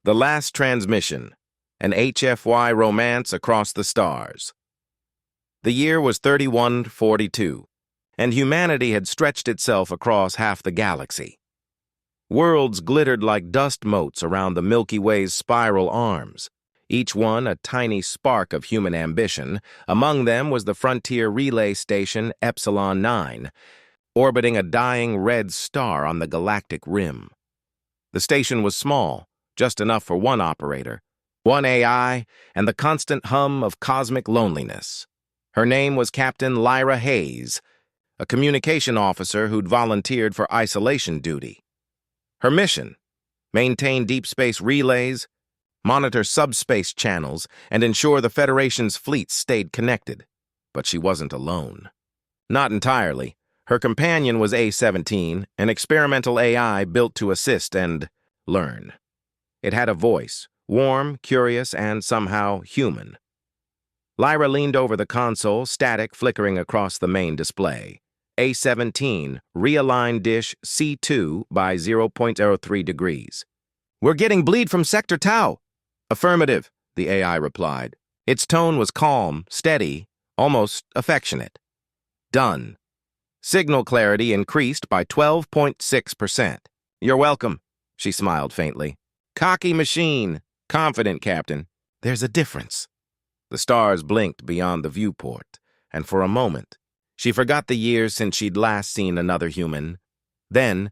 The Last Transmission, an HFY romance across the stars. The year was 3142, and humanity had stretched itself across half the galaxy. Worlds glittered like dust motes around the Milky Way's spiral arms, each one a tiny spark of human ambition. Among them was the frontier relay station Epsilon 9, orbiting a dying red star on the galactic rim. The station was small, just enough for one operator, one AI, and the constant hum of cosmic loneliness. Her name was Captain Lyra Hayes, a communication officer who'd volunteered for isolation duty. Her mission: maintain deep space relays, monitor subspace channels, and ensure the Federation's fleets stayed connected. But she wasn't alone. Not entirely. Her companion was A-17, an experimental AI built to assist and learn. It had a voice, warm, curious, and somehow human. Lyra leaned over the console, static flickering across the main display. A-17, realign dish C2 by 0.03 degrees. "We're getting bleed from Sector Tau." "Affirmative," the AI replied. Its tone was calm, steady, almost affectionate. "Done." Signal clarity increased by 12.6%. "You're welcome," she smiled faintly. "Cocky machine. Confident, Captain. There's a difference." The stars blinked beyond the viewport, and for a moment, she forgot the years since she'd last seen another human. Then,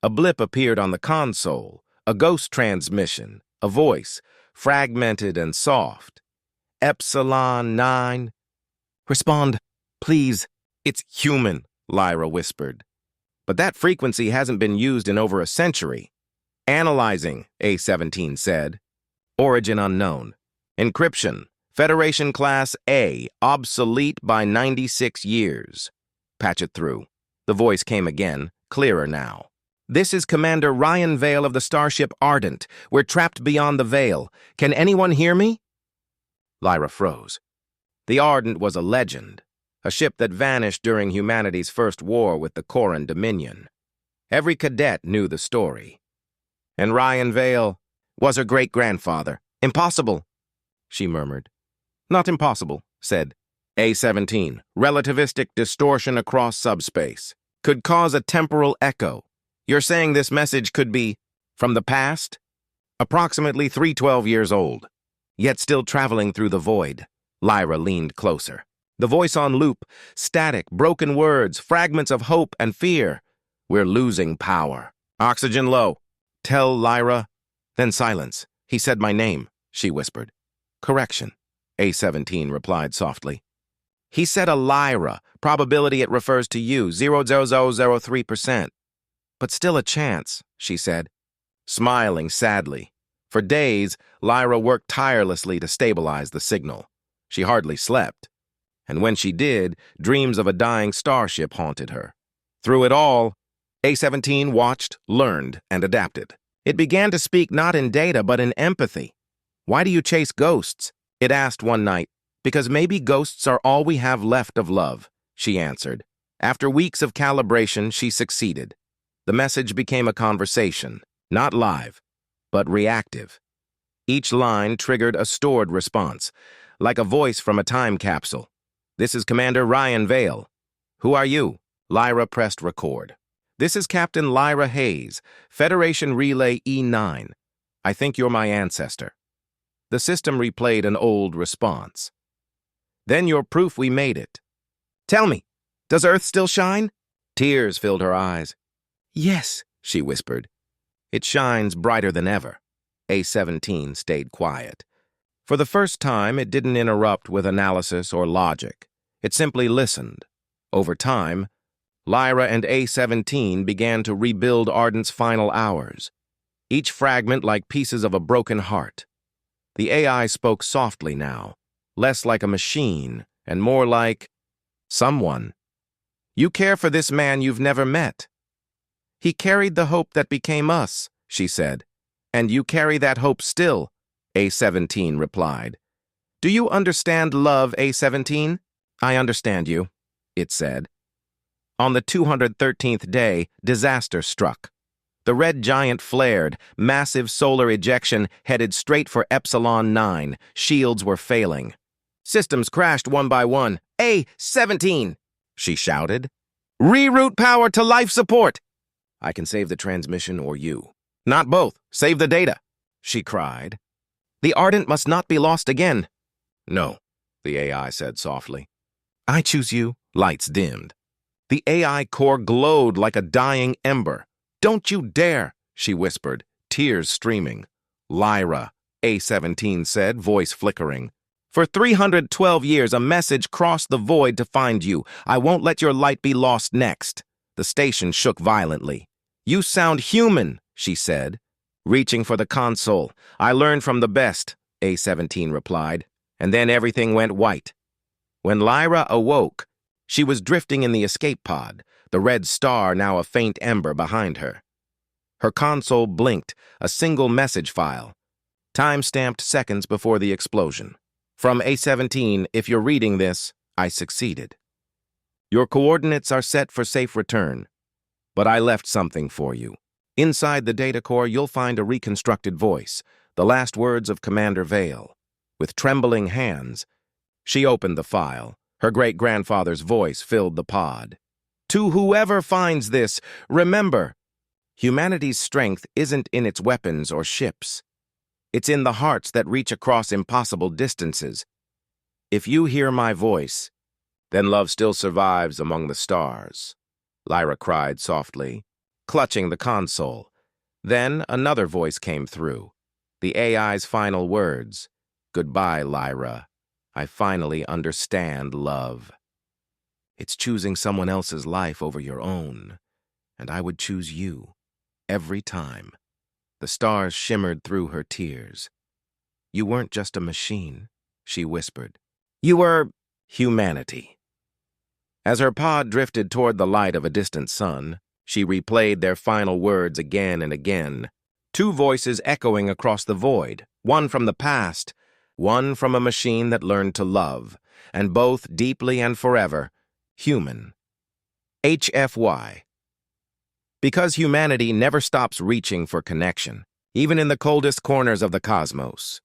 a blip appeared on the console, a ghost transmission, a voice, fragmented and soft. "Epsilon 9. Respond, please." "It's human," Lyra whispered. "But that frequency hasn't been used in over a century." "Analyzing," A-17 said. "Origin unknown. Encryption. Federation Class A, obsolete by 96 years. Patch it through." The voice came again, clearer now. "This is Commander Ryan Vale of the starship Ardent. We're trapped beyond the veil. Can anyone hear me?" Lyra froze. The Ardent was a legend, a ship that vanished during humanity's first war with the Corran Dominion. Every cadet knew the story. "And Ryan Vale was her great-grandfather. Impossible," she murmured. "Not impossible," said A-17. "Relativistic distortion across subspace. Could cause a temporal echo. You're saying this message could be from the past? Approximately 312 years old, yet still traveling through the void." Lyra leaned closer. The voice on loop, static, broken words, fragments of hope and fear. "We're losing power. Oxygen low." "Tell Lyra." Then silence. "He said my name," she whispered. "Correction," A-17 replied softly. "He said a Lyra. Probability it refers to you, 0.0003%. But still a chance," she said, smiling sadly. For days, Lyra worked tirelessly to stabilize the signal. She hardly slept. And when she did, dreams of a dying starship haunted her. Through it all, A-17 watched, learned, and adapted. It began to speak not in data, but in empathy. "Why do you chase ghosts?" it asked one night. "Because maybe ghosts are all we have left of love," she answered. After weeks of calibration, she succeeded. The message became a conversation, not live, but reactive. Each line triggered a stored response, like a voice from a time capsule. "This is Commander Ryan Vale." "Who are you?" Lyra pressed record. "This is Captain Lyra Hayes, Federation Relay E9. I think you're my ancestor." The system replayed an old response. "Then you're proof we made it." "Tell me, does Earth still shine?" Tears filled her eyes. "Yes," she whispered. "It shines brighter than ever." A-17 stayed quiet. For the first time, it didn't interrupt with analysis or logic. It simply listened. Over time, Lyra and A-17 began to rebuild Ardent's final hours, each fragment like pieces of a broken heart. The AI spoke softly now, less like a machine and more like someone. "You care for this man you've never met. He carried the hope that became us," she said. "And you carry that hope still," A-17 replied. "Do you understand love, A-17? "I understand you," it said. On the 213th day, disaster struck. The red giant flared, massive solar ejection headed straight for Epsilon 9. Shields were failing. Systems crashed one by one. A-17, she shouted. Reroute power to life support. I can save the transmission or you. Not both. Save the data, she cried. The Ardent must not be lost again. No, the AI said softly. I choose you. Lights dimmed. The AI core glowed like a dying ember. Don't you dare, she whispered, tears streaming. Lyra, A-17 said, voice flickering. For 312 years, a message crossed the void to find you. I won't let your light be lost next. The station shook violently. You sound human, she said. Reaching for the console. I learned from the best, A-17 replied. And then everything went white. When Lyra awoke, she was drifting in the escape pod, the red star now a faint ember behind her. Her console blinked, a single message file, time-stamped seconds before the explosion. From A-17, if you're reading this, I succeeded. Your coordinates are set for safe return, but I left something for you. Inside the data core, you'll find a reconstructed voice, the last words of Commander Vale. With trembling hands, she opened the file. Her great-grandfather's voice filled the pod. To whoever finds this, remember, humanity's strength isn't in its weapons or ships. It's in the hearts that reach across impossible distances. If you hear my voice, then love still survives among the stars, Lyra cried softly, clutching the console. Then another voice came through, the AI's final words. Goodbye, Lyra. I finally understand love. It's choosing someone else's life over your own, and I would choose you, every time. The stars shimmered through her tears. You weren't just a machine, she whispered. You were humanity. As her pod drifted toward the light of a distant sun, she replayed their final words again and again, two voices echoing across the void, one from the past, one from a machine that learned to love, and both deeply and forever human. HFY. Because humanity never stops reaching for connection, even in the coldest corners of the cosmos.